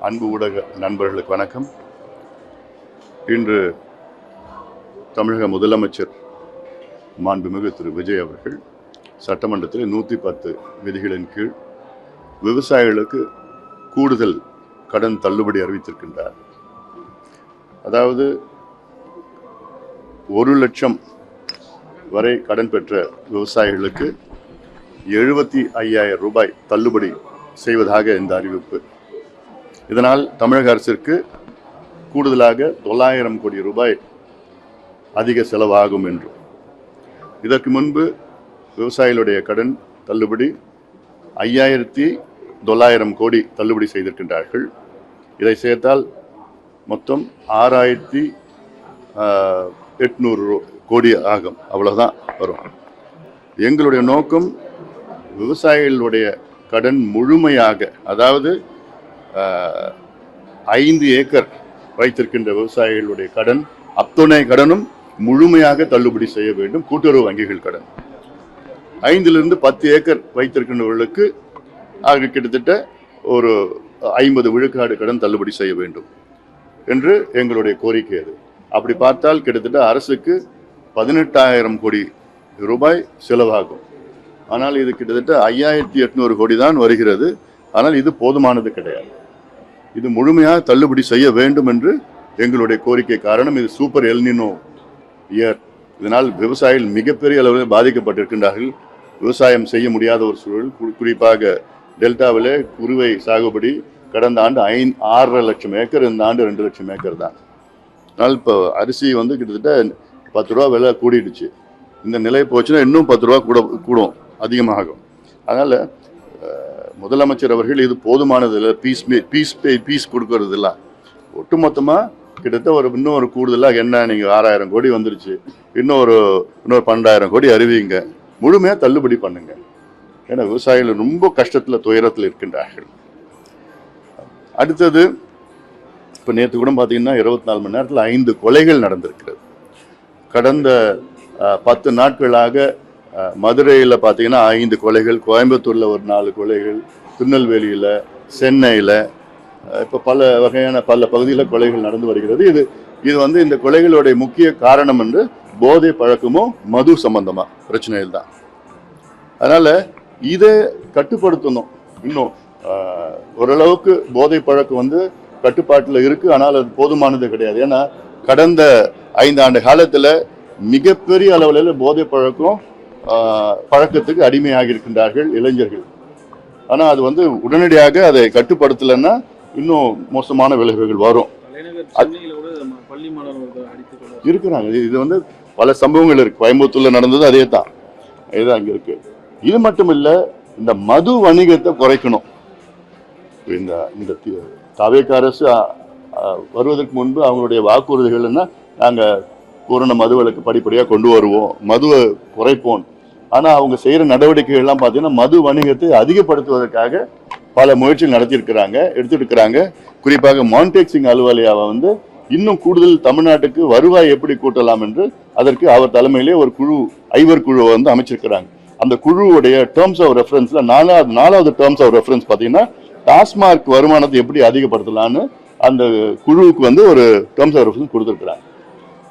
அன்பு ஊடக நண்பர்களுக்கு வணக்கம். இன்று தமிழக முதலமைச்சர் மாண்புமிகு திரு விஜய் அவர்கள் சட்டமன்றத்தில் 110 விதிகளின் கீழ் விவசாயிகளுக்கு கூடுதல் கடன் தள்ளுபடி அறிவித்திருக்கின்றார். அதாவது 1 லட்சம் வரை கடன் பெற்ற விவசாயிகளுக்கு 75,000 ரூபாய் தள்ளுபடி செய்வதாக இந்த அறிவிப்பு. இதனால் தமிழக அரசிற்கு கூடுதலாக 900 கோடி ரூபாய் அதிக செலவாகும் என்று. இதற்கு முன்பு விவசாயிகளுடைய கடன் தள்ளுபடி 5,900 கோடி தள்ளுபடி செய்திருக்கின்றார்கள். இதை சேர்த்தால் மொத்தம் 6,800 கோடி ஆகும். அவ்வளவுதான் வரும். எங்களுடைய நோக்கம் விவசாயிகளுடைய கடன் முழுமையாக, அதாவது 5 ஏக்கர் வைத்திருக்கின்ற விவசாயிகளுடைய கடன் அத்துணை கடனும் முழுமையாக தள்ளுபடி செய்ய வேண்டும். கூட்டுறவு வங்கிகள் கடன் 5 10 ஏக்கர் வைத்திருக்கின்றவர்களுக்கு கிட்டத்தட்ட ஒரு 50 விழுக்காடு கடன் தள்ளுபடி செய்ய வேண்டும் என்று எங்களுடைய கோரிக்கை. அது அப்படி பார்த்தால் கிட்டத்தட்ட அரசுக்கு 18,000 கோடி ரூபாய் செலவாகும். ஆனால் இது கிட்டத்தட்ட 5,800 கோடி தான் வருகிறது. ஆனால் இது போதுமானது கிடையாது. இது முழுமையாக தள்ளுபடி செய்ய வேண்டும் என்று எங்களுடைய கோரிக்கை. காரணம், இது சூப்பர் எல்னினோ இயர். இதனால் விவசாயிகள் மிகப்பெரிய அளவில் பாதிக்கப்பட்டிருக்கின்றார்கள். விவசாயம் செய்ய முடியாத ஒரு சூழல். குறிப்பாக டெல்டாவில் குறுவை சாகுபடி கடந்த ஆண்டு 6.5 லட்சம் ஏக்கர், இந்த ஆண்டு 2 லட்சம் ஏக்கர் தான். அதனால் இப்போ அரிசி கிட்டத்தட்ட 10 ரூபா விலை கூடிடுச்சு. இந்த நிலை போச்சுன்னா இன்னும் 10 ரூபா கூடும், அதிகமாகும். அதனால் முதலமைச்சர் அவர்கள் இது போதுமானது இல்லை, பீஸ் கொடுக்கறது இல்லை. ஒட்டுமொத்தமாக கிட்டத்தட்ட இன்னொரு கூடுதலாக என்ன, நீங்கள் 6,000 கோடி வந்துருச்சு, இன்னொரு 12,000 கோடி அறிவிங்க, முழுமையாக தள்ளுபடி பண்ணுங்க. ஏன்னா விவசாயிகள் ரொம்ப கஷ்டத்தில் துயரத்தில் இருக்கின்றார்கள். அடுத்தது, இப்போ நேற்று கூட பார்த்தீங்கன்னா 24 மணி நேரத்தில் 5 கொலைகள் நடந்திருக்கிறது. கடந்த 10 நாட்களாக மதுரையில் பார்த்தீங்கன்னா 5 கொலைகள், கோயம்புத்தூரில் ஒரு 4 கொலைகள், திருநெல்வேலியில், சென்னையில், இப்போ பல வகையான பல பகுதியில் கொலைகள் நடந்து வருகிறது. இது இந்த கொலைகளுடைய முக்கிய காரணம் என்று போதை பழக்கமும் மது சம்பந்தமாக பிரச்சனைகள் தான். அதனால் இதை கட்டுப்படுத்தணும். இன்னும் ஓரளவுக்கு போதை பழக்கம் கட்டுப்பாட்டில் இருக்குது. ஆனால் அது போதுமானது கிடையாது. ஏன்னா கடந்த 5 ஆண்டு காலத்தில் மிகப்பெரிய அளவில் போதை பழக்கத்துக்கு அடிமையாக இருக்கின்றார்கள் இளைஞர்கள். ஆனால் அது உடனடியாக அதை கட்டுப்படுத்தலைன்னா இன்னும் மோசமான விளைவுகள் வரும். இருக்கிறாங்க. இது பல சம்பவங்கள் இருக்கு. கோயம்புத்தூர்ல நடந்தது அதே தான், இதுதான் அங்க இருக்கு. இது மட்டும் இல்ல, இந்த மது வணிகத்தை குறைக்கணும். இந்த தவேக அரசு வருவதற்கு முன்பு அவங்களுடைய வாக்குறுதிகள் என்ன, நாங்க பூரண மதுவிலக்கு படிப்படியாக கொண்டு வருவோம், மதுவை குறைப்போம். ஆனால் அவங்க செய்கிற நடவடிக்கைகள்லாம் பார்த்தீங்கன்னா மது வணிகத்தை அதிகப்படுத்துவதற்காக பல முயற்சிகள் எடுத்துட்டு இருக்கிறாங்க. குறிப்பாக மான்டேக் சிங் அலுவாலியாவை இன்னும் கூடுதல் தமிழ்நாட்டுக்கு வருவாய் எப்படி கூட்டலாம் என்று அதற்கு அவர் தலைமையிலே ஒரு குழு, 5 குழுவை அமைச்சிருக்கிறாங்க. அந்த குழுவுடைய டேர்ம்ஸ் ஆஃப் ரெஃபரன்ஸ்ல 4வது டேர்ம்ஸ் ஆஃப் ரெஃபரன்ஸ் பார்த்தீங்கன்னா டாஸ்மார்க் வருமானத்தை எப்படி அதிகப்படுத்தலான்னு அந்த குழுவுக்கு ஒரு டேர்ம்ஸ் ஆஃப் ரெஃபரன்ஸ் கொடுத்துருக்குறாங்க.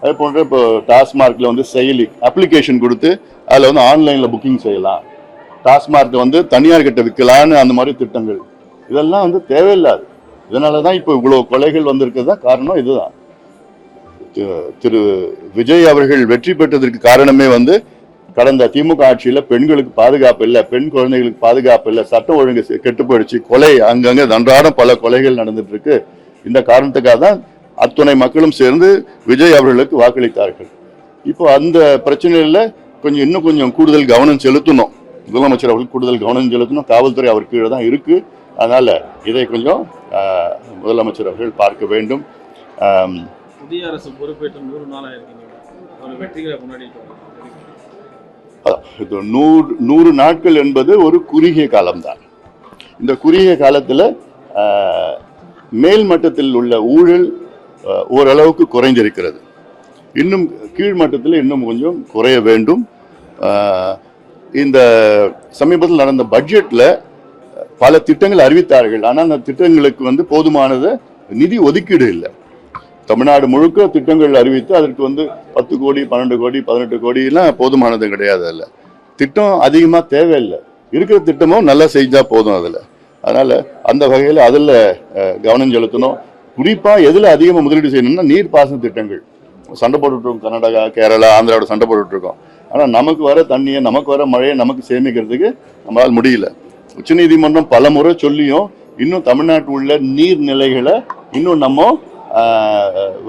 அதே போன்ற இப்போ டாஸ்மார்க்ல செயலி அப்ளிகேஷன் கொடுத்து அதில் ஆன்லைனில் புக்கிங் செய்யலாம், டாஸ்மார்க் தனியார் கிட்ட விற்கலான்னு அந்த மாதிரி திட்டங்கள், இதெல்லாம் தேவையில்லாது. இதனால தான் இப்போ இவ்வளோ கொலைகள் வந்திருக்கிறதா காரணம் இதுதான். திரு விஜய் அவர்கள் வெற்றி பெற்றதற்கு காரணமே கடந்த திமுக ஆட்சியில் பெண்களுக்கு பாதுகாப்பு இல்லை, பெண் குழந்தைகளுக்கு பாதுகாப்பு இல்லை, சட்டம் ஒழுங்கு கெட்டு போயிடுச்சு, கொலை அங்கங்கே அன்றாடம் பல கொலைகள் நடந்துட்டு இருக்கு. இந்த காரணத்துக்காக தான் அத்துணை மக்களும் சேர்ந்து விஜய் அவர்களுக்கு வாக்களித்தார்கள். இப்போ அந்த பிரச்சனையில இன்னும் கொஞ்சம் கூடுதல் கவனம் செலுத்தணும். முதலமைச்சர் அவர்கள் கூடுதல் கவனம் செலுத்தணும். காவல்துறை அவர் கீழே தான் இருக்கு. அதனால இதை கொஞ்சம் முதலமைச்சர் அவர்கள் பார்க்க வேண்டும். புதிய அரசு பொறுப்பேற்று 100 நாள் ஆயிருக்கு. 100 நாட்கள் என்பது ஒரு குறுகிய காலம்தான். இந்த குறுகிய காலத்தில் மேல் மட்டத்தில் உள்ள ஊழல் ஓரளவுக்கு குறைந்திருக்கிறது. இன்னும் கீழ் மட்டத்தில் இன்னும் கொஞ்சம் குறைய வேண்டும். இந்த சமீபத்தில் நடந்த பட்ஜெட்டில் பல திட்டங்கள் அறிவித்தார்கள். ஆனால் அந்த திட்டங்களுக்கு வந்து போதுமானது நிதி ஒதுக்கீடு இல்லை. தமிழ்நாடு முழுக்க திட்டங்கள் அறிவித்து அதற்கு வந்து 10 கோடி 12 கோடி 18 கோடிலாம் போதுமானது கிடையாது. அதில் திட்டம் அதிகமாக தேவையில்லை. இருக்கிற திட்டமும் நல்லா செஞ்சா போதும் அதில். அதனால அந்த வகையில் அதில் கவனம் செலுத்தணும். குறிப்பாக எதில் அதிகமாக முதலீடு செய்யணும்னா நீர்ப்பாசன திட்டங்கள். சண்டை போட்டுட்டு இருக்கோம், கர்நாடகா கேரளா ஆந்திராவோட சண்டை போட்டுட்டு இருக்கோம். ஆனால் நமக்கு வர தண்ணியை நமக்கு வர மழையை நமக்கு சேமிக்கிறதுக்கு நம்மளால் முடியல. உச்சநீதிமன்றம் பல முறை சொல்லியும் இன்னும் தமிழ்நாட்டில் உள்ள நீர்நிலைகளை இன்னும் நம்ம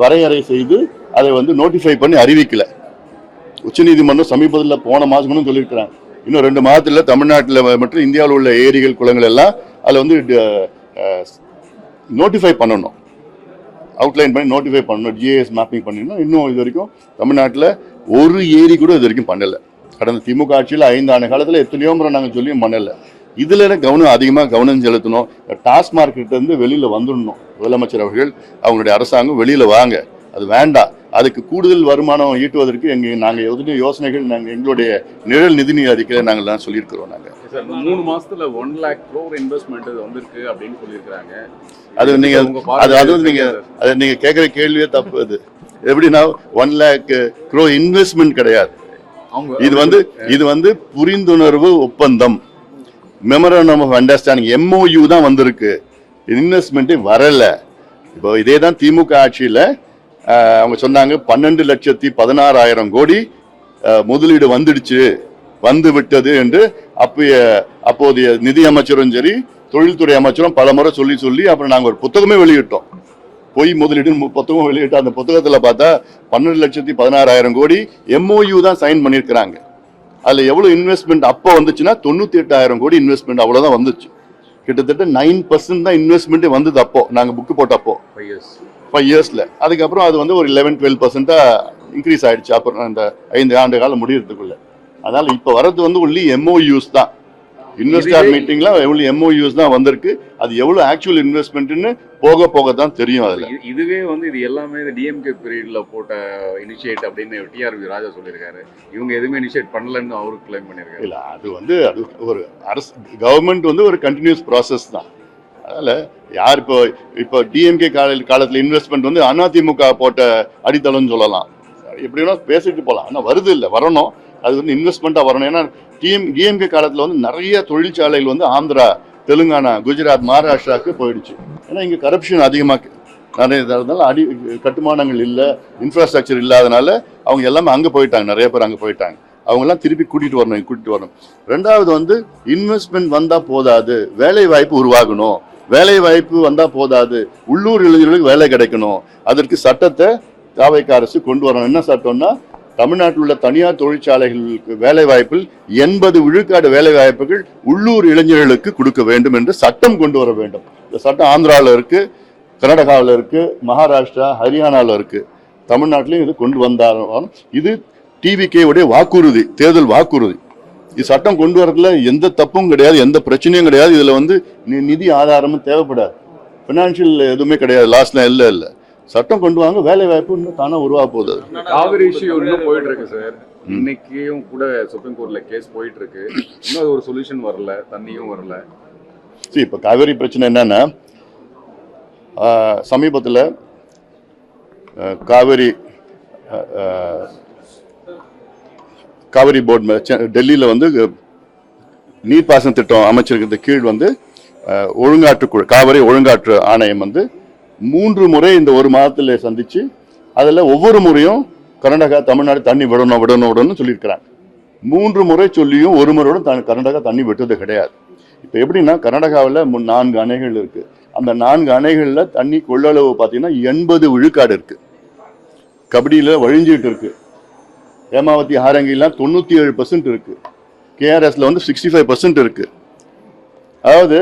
வரையறை செய்து அதை வந்து நோட்டிஃபை பண்ணி அறிவிக்கல. உச்சநீதிமன்றம் சமீபத்தில் போன மாதம் சொல்லியிருக்கிறாங்க, இன்னும் 2 மாதத்தில் தமிழ்நாட்டில் மற்றும் இந்தியாவில் உள்ள ஏரிகள் குளங்கள் எல்லாம் அதில் வந்து நோட்டிஃபை பண்ணணும், அவுட்லைன் பண்ணி நோட்டிஃபை பண்ணணும், GIS மேப்பிங் பண்ணிடணும். இன்னும் இது வரைக்கும் தமிழ்நாட்டில் ஒரு ஏரி கூட இது வரைக்கும் பண்ணலை. கடந்த திமுக ஆட்சியில் 5 ஆண்டு காலத்தில் எத்தனையோ முறை நாங்கள் சொல்லியும் பண்ணலை. இதில் அதிகமாக கவனம் செலுத்தணும். டாஸ்மார்க் கிட்ட இருந்து வெளியில் வந்துடணும். முதலமைச்சர் அவர்கள் அவங்களுடைய அரசாங்கம் வெளியில் வாங்க, அது வேண்டாம். அதுக்கு கூடுதல் வருமானம் ஈட்டுவதற்கு நாங்கள் எதுவும் யோசனைகள் எங்களுடைய நிழல் நிதி அறிக்கையில் நாங்கள் தான் சொல்லியிருக்கிறோம். நாங்கள் 3 மாசத்துல 1 lakh crore இன்வெஸ்ட்மெண்ட் வந்திருக்கு அப்படின்னு சொல்லியிருக்காங்க. அது நீங்க கேட்குற கேள்வியே தப்பு. அது எப்படின்னா 1 lakh crore இன்வெஸ்ட்மெண்ட் கிடையாது. இது வந்து புரிந்துணர்வு ஒப்பந்தம், மெமரண்டம் ஆஃப் அண்டர்ஸ்டாண்டிங், MOU தான் வந்திருக்கு. இன்வெஸ்ட்மெண்ட்டே வரல. இப்போ இதே தான் திமுக ஆட்சியில் அவங்க சொன்னாங்க 12,16,000 கோடி முதலீடு வந்து விட்டது என்று அப்போதைய நிதி அமைச்சரும் சரி தொழில்துறை அமைச்சரும் பல முறை சொல்லி அப்புறம் நாங்கள் ஒரு புத்தகமே வெளியிட்டோம். பொய் முதலீடு புத்தகம் வெளியிட்டோம். அந்த புத்தகத்தில் பார்த்தா 12,16,000 கோடி MOU தான் சைன் பண்ணியிருக்கிறாங்க. அதில் எவ்வளோ இன்வெஸ்ட்மெண்ட் அப்போ வந்துச்சுன்னா 98,000 கோடி இன்வெஸ்ட்மெண்ட் அவ்வளோதான் வந்துச்சு. கிட்டத்தட்ட 9% தான் இன்வெஸ்ட்மெண்ட்டே வந்தது அப்போ நாங்கள் புக்கு போட்டப்போ 5 இயர்ஸில். அதுக்கப்புறம் அது வந்து ஒரு 11-12% இன்க்ரீஸ் ஆயிடுச்சு அப்புறம் அந்த 5 ஆண்டு காலம் முடியறதுக்குள்ள. அதனால இப்போ வர்றது வந்து ஒன்லி MOUs தான். இன்வெஸ்டர் மீட்டிங்ல எவ்வளவு MOUs தான் வந்திருக்கு. அது எவ்வளவு ஆக்சுவல் இன்வெஸ்ட்மெண்ட்னு போக தான் தெரியும். அதுல இதுவே வந்து இது எல்லாமே DMK பீரியட்ல போட்ட இனிஷியேட் அப்படின்னு TRV ராஜா சொல்லியிருக்காரு. இவங்க எதுவுமே இனிஷியேட் பண்ணலன்னு அவரு கிளைம் பண்ணியிருக்காரு. இல்ல, அது ஒரு அரசு கவர்மெண்ட் வந்து ஒரு கண்டினியூஸ் ப்ராசஸ் தான். அதனால யார் இப்போ DMK காலத்துல இன்வெஸ்ட்மெண்ட் வந்து அதிமுக போட்ட அடித்தளம்னு சொல்லலாம். எப்படி வேணா பேசிட்டு போகலாம். ஆனால் வருது இல்லை, வரணும். அது வந்து இன்வெஸ்ட்மெண்ட்டாக வரணும். ஏன்னா DMK காலத்தில் வந்து நிறைய தொழிற்சாலைகள் வந்து ஆந்திரா, தெலுங்கானா, குஜராத், மகாராஷ்டிராவுக்கு போயிடுச்சு. ஏன்னா இங்கே கரப்ஷன் அதிகமாக நிறைய கட்டுமானங்கள் இல்லை, இன்ஃப்ராஸ்ட்ரக்சர் இல்லாதனால அவங்க எல்லாமே அங்கே போயிட்டாங்க. நிறைய பேர் அங்கே போயிட்டாங்க. அவங்கெல்லாம் திருப்பி கூட்டிகிட்டு வரணும். 2வது வந்து இன்வெஸ்ட்மெண்ட் வந்தால் போதாது, வேலை வாய்ப்பு உருவாகணும். வேலை வாய்ப்பு வந்தால் போதாது, உள்ளூர் இளைஞர்களுக்கு வேலை கிடைக்கணும். அதற்கு சட்டத்தை தாவைக்க அரசு கொண்டு வரணும். என்ன சட்டம்னா, தமிழ்நாட்டில் உள்ள தனியார் தொழிற்சாலைகளுக்கு வேலை வாய்ப்பில் 80 விழுக்காடு வேலை வாய்ப்புகள் உள்ளூர் இளைஞர்களுக்கு கொடுக்க வேண்டும் என்று சட்டம் கொண்டு வர வேண்டும். இந்த சட்டம் ஆந்திராவில் இருக்கு, கர்நாடகாவில் இருக்கு, மகாராஷ்டிரா, ஹரியானாவில் இருக்கு. தமிழ்நாட்டிலையும் இது கொண்டு வந்தாலும் இது TVK உடைய வாக்குறுதி, தேர்தல் வாக்குறுதி. இது சட்டம் கொண்டு வரதுல எந்த தப்பும் கிடையாது, எந்த பிரச்சனையும் கிடையாது. இதுல வந்து நிதி ஆதாரமும் தேவைப்படாது, பினான்சியல் எதுவுமே கிடையாது, லாஸ்ட்ல இல்லை. சட்டம் கொண்டு வாங்க, வேலை வாய்ப்பு இன்னும் தானே உருவாக போகுது. காவிரி இஷ்யூ இன்னும் போயிட்டு இருக்கு சார். இன்னைக்கும் கூட சுப்ரீம் கோர்ட்ல கேஸ் போயிட்டு இருக்கு. இன்னும் ஒரு சொல்யூஷன் வரல, தண்ணியும் வரல. இப்போ காவிரி பிரச்சனை என்னன்னா, சமீபத்தில் காவிரி போர்டு டெல்லியில் வந்து நீர்ப்பாசன திட்டம் அமைச்சிருக்கிறது கீழ் வந்து ஒழுங்காற்று காவிரி ஒழுங்காற்று ஆணையம் வந்து 3 முறை இந்த 1 மாதத்தில் சந்திச்சு அதில் ஒவ்வொரு முறையும் கர்நாடகா, தமிழ்நாடு தண்ணி விடணும் சொல்லியிருக்கிறாங்க. 3 முறை சொல்லியும் 1 முறையோட கர்நாடகா தண்ணி விட்டது கிடையாது. இப்போ எப்படின்னா, கர்நாடகாவில் 4 அணைகள் இருக்கு. அந்த 4 அணைகளில் தண்ணி கொள்ளளவு பார்த்தீங்கன்னா 80 விழுக்காடு இருக்கு. கபடியில் வழிஞ்சிட்டு இருக்கு. ஹேமாவதி, ஹாரங்கிலாம் 97% இருக்கு. KRSல வந்து 65% இருக்கு. அதாவது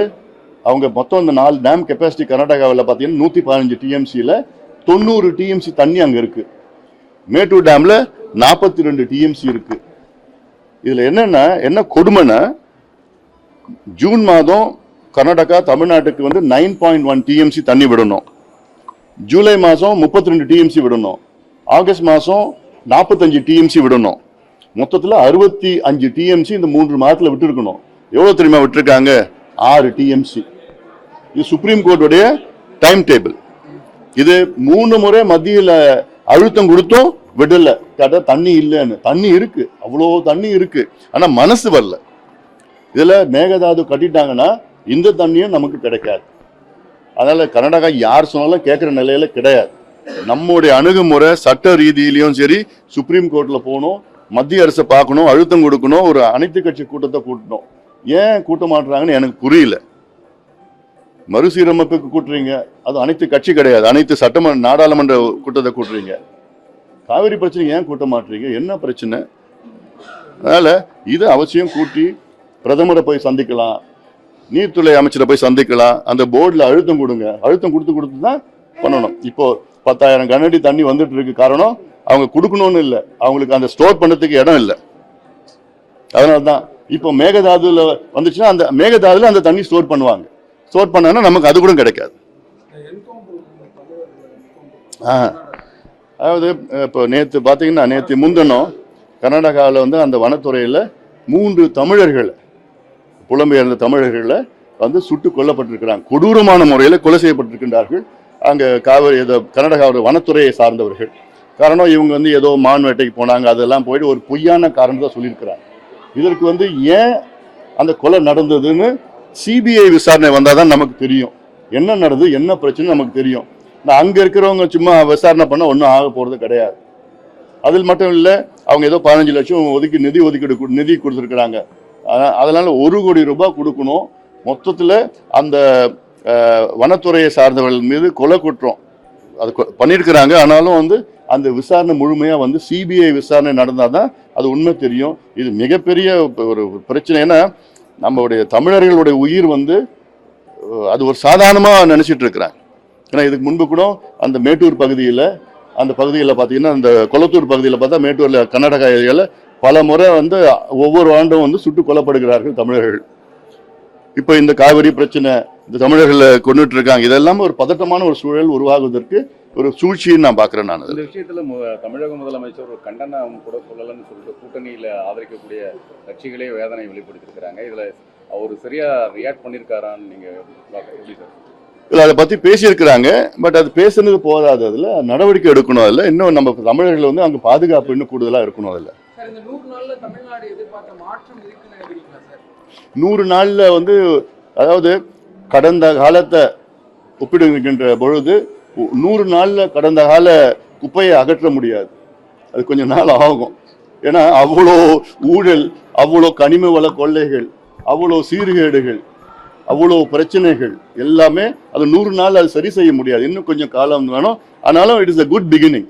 அவங்க மொத்தம் இந்த 4 டேம் கெப்பாசிட்டி கர்நாடகாவில் பார்த்தீங்கன்னா 115 TMCல 90 TMC தண்ணி அங்கே இருக்கு. மேட்டூர் டேம்ல 42 TMC இருக்கு. இதுல என்ன கொடுமைன்னா, ஜூன் மாதம் கர்நாடகா தமிழ்நாட்டுக்கு வந்து 9.1 TMC தண்ணி விடணும். ஜூலை மாதம் 32 TMC விடணும். ஆகஸ்ட் மாதம் 45 TMC விடணும். மொத்தத்தில் 65 TMC இந்த 3 மாதத்தில் விட்டுருக்கணும். எவ்வளோ தெரியுமா விட்டுருக்காங்க? 6 டிஎம்சி. இது சுப்ரீம் கோர்ட்டுடைய டைம் டேபிள். இது 3 முறை மத்தியில் அழுத்தம் கொடுத்தும் விடல. கேட்டா தண்ணி இல்லைன்னு. தண்ணி இருக்கு, அவ்வளோ தண்ணி இருக்கு, ஆனா மனசு வரல. இதுல மேகதாது கட்டிட்டாங்கன்னா இந்த தண்ணியும் நமக்கு கிடைக்காது. அதனால கர்நாடகா யார் சொன்னாலும் கேட்கிற நிலையில கிடையாது. நம்முடைய அணுகுமுறை சட்ட ரீதியிலையும் சரி, சுப்ரீம் கோர்ட்ல போகணும், மத்திய அரசை பார்க்கணும், அழுத்தம் கொடுக்கணும், ஒரு அனைத்து கட்சி கூட்டத்தை கூட்டணும். ஏன் கூட்ட மாட்டுறாங்கன்னு எனக்கு புரியல. மறுசீரமைப்புக்கு கூட்டுறீங்க, அது அனைத்து கட்சி கிடையாது, அனைத்து சட்டமன்ற நாடாளுமன்ற கூட்டத்தை கூட்டுறீங்க. காவிரி பிரச்சனை ஏன் கூட்ட மாட்டுறீங்க? என்ன பிரச்சனை? அதனால இது அவசியம் கூட்டி பிரதமரை போய் சந்திக்கலாம், நீர்த்துறை அமைச்சரை போய் சந்திக்கலாம். அந்த போர்டில் அழுத்தம் கொடுங்க. அழுத்தம் கொடுத்து தான் பண்ணணும். இப்போ 10,000 கனஅடி தண்ணி வந்துட்டு இருக்கு. காரணம் அவங்க கொடுக்கணும்னு இல்லை, அவங்களுக்கு அந்த ஸ்டோர் பண்ணதுக்கு இடம் இல்லை. அதனால தான் இப்போ மேகதாதுல வந்துச்சுன்னா அந்த மேகதாதுல அந்த தண்ணி ஸ்டோர் பண்ணுவாங்க. ஸ்டோர் பண்ணாங்கன்னா நமக்கு அது கூட கிடைக்காது. அதாவது இப்போ நேற்று பார்த்தீங்கன்னா, நேற்று முந்தினம் கர்நாடகாவில் வந்து அந்த வனத்துறையில் 3 தமிழர்களை, புலம்பெயர்ந்த தமிழர்களை வந்து சுட்டு கொல்லப்பட்டிருக்கிறாங்க. கொடூரமான முறையில் கொலை செய்யப்பட்டிருக்கின்றார்கள். அங்கே காவிரி கர்நாடகாவோட வனத்துறையை சார்ந்தவர்கள். காரணம் இவங்க வந்து ஏதோ மான் வேட்டைக்கு போனாங்க, அதெல்லாம் போயிட்டு ஒரு பொய்யான காரணத்தை சொல்லியிருக்கிறாங்க. இதற்கு வந்து ஏன் அந்த கொலை நடந்ததுன்னு சிபிஐ விசாரணை வந்தால் தான் நமக்கு தெரியும். என்ன நடந்தது, என்ன பிரச்சனை நமக்கு தெரியும். நான் அங்கே இருக்கிறவங்க சும்மா விசாரணை பண்ண ஒன்றும் ஆக போகிறது கிடையாது. அதில் மட்டும் இல்லை, அவங்க ஏதோ 15 லட்சம் நிதி கொடுத்துருக்குறாங்க. அதனால 1 கோடி ரூபாய் கொடுக்கணும். மொத்தத்தில் அந்த வனத்துறையை சார்ந்தவர்கள் மீது கொலை குற்றம் அது பண்ணியிருக்கிறாங்க. ஆனாலும் வந்து அந்த விசாரணை முழுமையாக வந்து சிபிஐ விசாரணை நடந்தால் தான் அது உண்மை தெரியும். இது மிகப்பெரிய ஒரு பிரச்சனை. ஏன்னா நம்மளுடைய தமிழர்களுடைய உயிர் வந்து அது ஒரு சாதாரணமாக நினச்சிட்டு இருக்கிறாங்க. ஏன்னா இதுக்கு முன்பு கூட அந்த மேட்டூர் பகுதியில் பார்த்தீங்கன்னா, அந்த கொளத்தூர் பகுதியில் பார்த்தா, மேட்டூரில் கர்நாடகா ஏரியாவில் பல முறை வந்து ஒவ்வொரு ஆண்டும் வந்து சுட்டு கொல்லப்படுகிறார்கள் தமிழர்கள். இப்போ இந்த காவிரி பிரச்சனை இந்த தமிழர்களை கொண்டுட்டு இருக்காங்க. இதெல்லாம் ஒரு பதட்டமான ஒரு சூழல் உருவாகுவதற்கு ஒரு சூழ்ச்சின்னு நான் பார்க்குறேன். நான் இந்த விஷயத்தில் தமிழக முதலமைச்சர் ஒரு கண்டனம் கூட சொல்லலன்னு சொல்லிட்டு கூட்டணியில் ஆதரிக்கக்கூடிய கட்சிகளே வேதனை வெளிப்படுத்திருக்கிறாங்க. இதில் அவர் சரியா ரியாக்ட் பண்ணியிருக்காரான்னு நீங்கள் எப்படி சார்? இல்லை, அதை பற்றி பேசியிருக்கிறாங்க. பட் அது பேசுனது போதாது, அதில் நடவடிக்கை எடுக்கணும். அதில் இன்னும் நம்ம தமிழர்கள் வந்து அங்கே பாதுகாப்பு இன்னும் கூடுதலாக இருக்கணும். அதில் 100 நாளில் வந்து, அதாவது கடந்த காலத்தை ஒப்பிடுகின்ற பொழுது 100 நாளில் கடந்த கால குப்பையை அகற்ற முடியாது. அது கொஞ்சம் நாள் ஆகும். ஏன்னா அவ்வளோ ஊழல், அவ்வளோ கனிம வள கொள்ளைகள், அவ்வளோ சீர்கேடுகள், அவ்வளோ பிரச்சனைகள் எல்லாமே அது 100 நாள் அது சரி செய்ய முடியாது. இன்னும் கொஞ்சம் காலம் வேணும். ஆனாலும் it is a good beginning.